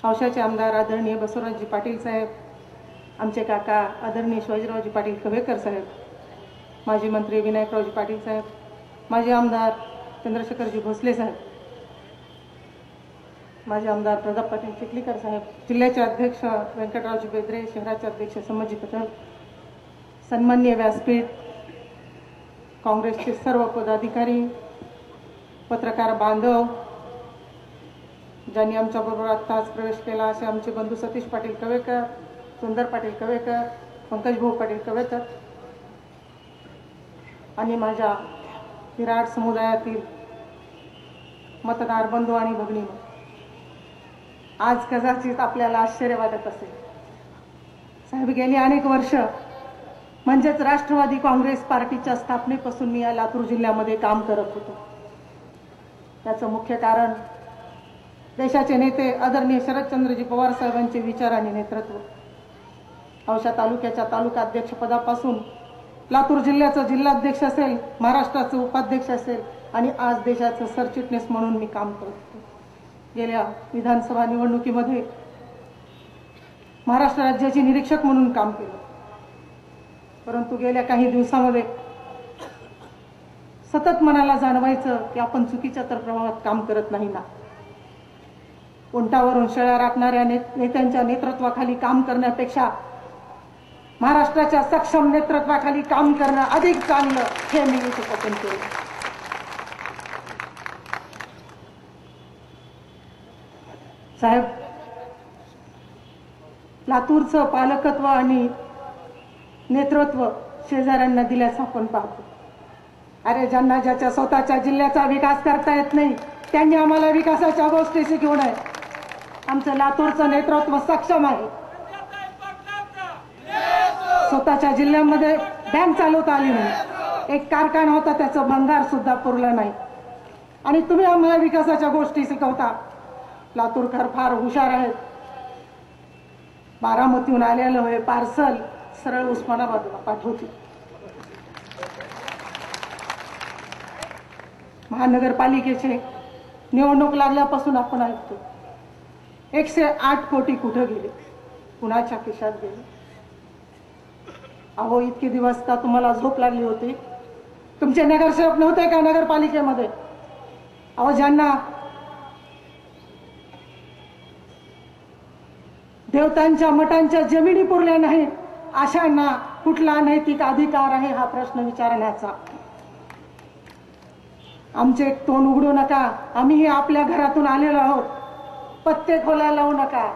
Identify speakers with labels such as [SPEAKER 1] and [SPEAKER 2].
[SPEAKER 1] औशाचे आमदार आदरणीय बसवराजजी पाटील साहेब, आमचे काका आदरणीय शिवाजीरावजी पाटील कवेकर साहेब, माजी मंत्री विनायकरावजी पाटील साहेब, माजी आमदार चंद्रशेखरजी भोसले साहेब, माजी आमदार प्रताप पाटील चिखलीकर साहेब, जिल्ह्याचे अध्यक्ष व्यंकटरावजी बेदरे, शहराचे अध्यक्ष संभाजी पटेल, सन्माननीय व्यासपीठ, काँग्रेसचे सर्व पदाधिकारी, पत्रकार बांधव, ज्यांनी आमच्याबरोबर आत्ताच प्रवेश केला असे आमचे बंधू सतीश पाटील कवेकर, सुंदर पाटील कवेकर, पंकज भाऊ पाटील कवेकर आणि माझ्या विराट समुदायातील मतदार बंधू आणि भगिनींनो, आज कदाचित आपल्याला आश्चर्य वाटत असेल, साहेब गेली अनेक वर्ष म्हणजेच राष्ट्रवादी काँग्रेस पार्टीच्या स्थापनेपासून मी या लातूर जिल्ह्यामध्ये काम करत होतो। त्याचं मुख्य कारण देशाचे नेते आदरणीय शरदचंद्रजी पवार साहेबांचे विचार आणि नेतृत्व। औसा तालुक्याच्या तालुका अध्यक्षपदापासून लातूर जिल्ह्याचा जिल्हाध्यक्ष असेल, महाराष्ट्राचे उपाध्यक्ष असेल आणि आज देशाचे सरचिटणीस म्हणून मी काम करतो। गेल्या विधानसभा निवडणुकीमध्ये महाराष्ट्र राज्याचे निरीक्षक म्हणून काम केलं, परंतु गेल्या काही दिवसांमध्ये सतत मनाला जाणवायचं की आपण चुकीच्या तर प्रवाहात काम करत नाही ना। उंटावरून शेळ्या राखणाऱ्या नेत्यांच्या नेतृत्वाखाली काम करण्यापेक्षा महाराष्ट्राच्या सक्षम नेतृत्वाखाली काम करणं अधिक चांगलं हे मी इथे पसंत केलं। साहेब, लातूरचं पालकत्व आणि नेतृत्व शेजाऱ्यांना दिल्याचं आपण पाहतो। अरे ज्यांना ज्याच्या स्वतःच्या जिल्ह्याचा विकास करता येत नाही त्यांनी आम्हाला विकासाच्या गोष्टी शिकवू नये। आमचं लातूरचं नेतृत्व सक्षम आहे। स्वतःच्या जिल्ह्यामध्ये बँक चालवता आली नाही, एक कारखाना होता त्याचं भंगार सुद्धा पुरलं नाही आणि तुम्ही आम्हाला विकासाच्या गोष्टी शिकवता। लातूरकर फार हुशार आहेत। बारामतीहून आलेलं हे पार्सल सरळ उस्मानाबादला पाठवतील। महानगरपालिकेचे निवडणूक लागल्यापासून आपण ऐकतो 108 कोटी कुठे गेले, कुणाच्या खिशात गेले। अहो इतके दिवस का तुम्हाला झोप लागली होती? तुमचे नगरसेवक नव्हते का नगरपालिकेमध्ये? अहो ज्यांना देवतांच्या मठांच्या जमिनी पुरल्या नाहीत अशांना कुठला नैतिक अधिकार आहे हा प्रश्न विचारण्याचा? आमचे तोंड उघडू नका, आम्ही आपल्या घरातून आलेलो आहोत, पत्ते खोलायला लावू नका।